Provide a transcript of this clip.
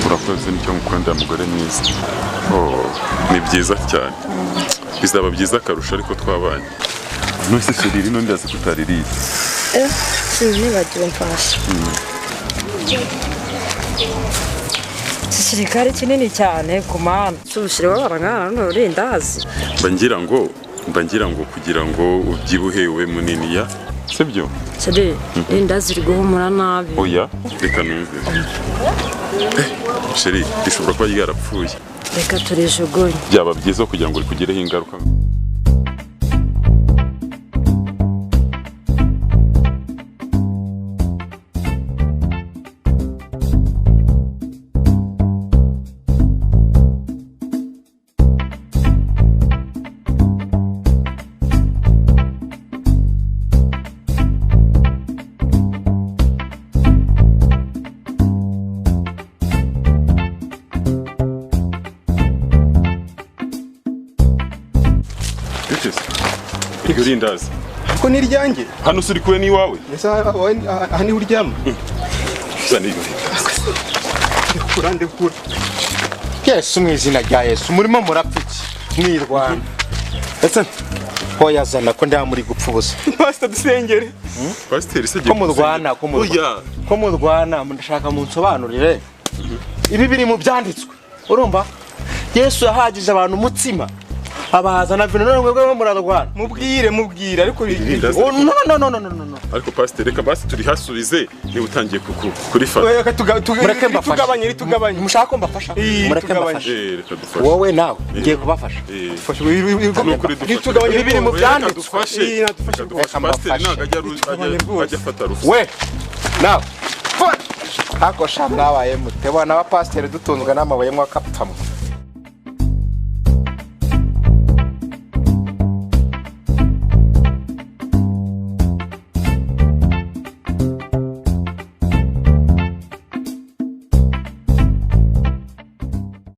urakoze nicyo mukunda mugore mwiza. Ni byiza cyane. Bizaba byiza akarusha ariko twabanye. Nose Chérie rino ndazi kutaririye. Sinibagiwe mfasha. Sirikari kinini cyane kumana. Sushire wabarangana n'urindazi. Mbangira ngo kugira ngo ubyibuhe we munini ya. Sibyo? Chérie, indazi riguhumura nabi. Oya, reka numve. Chérie, bishobora kuba yarapfuye. Reka turejugunye. Byaba byiza kugira ngo rikugireho ingaruka. Irindazi. Ko ni ryanjye. Hano suri kure ni wawe. Hani uryama. Zani. Kurande kura. Yesu mwizina rya Yesu murimo murapfiki mwirwana. Ese hoya zana ko nda muri gupfubuza. Pastor dusengere. Pastor se ko murwana ko murwana ndashaka munsobanurire. Ibi biri mu byanditswe. Urumva? Yesu yahagije abantu umutsima. Abazana vino none mwebwe murarwana. Mubwire ariko no. Ariko Pastor reka basi turi hasubize ni utangiye kurifata. Reka tugabanye. Mushaka mbafasha. Mureke mbafasha. Reka dufashe. Wowe nawe ngiye kubafasha. Fasha tugabanye bibiri mu byanditswe. Pastor naga ajya fata rufu. We nawe. Ako shamwabaye mutebana aba pastor dutunzwe n'amabuye mwa kapfamu.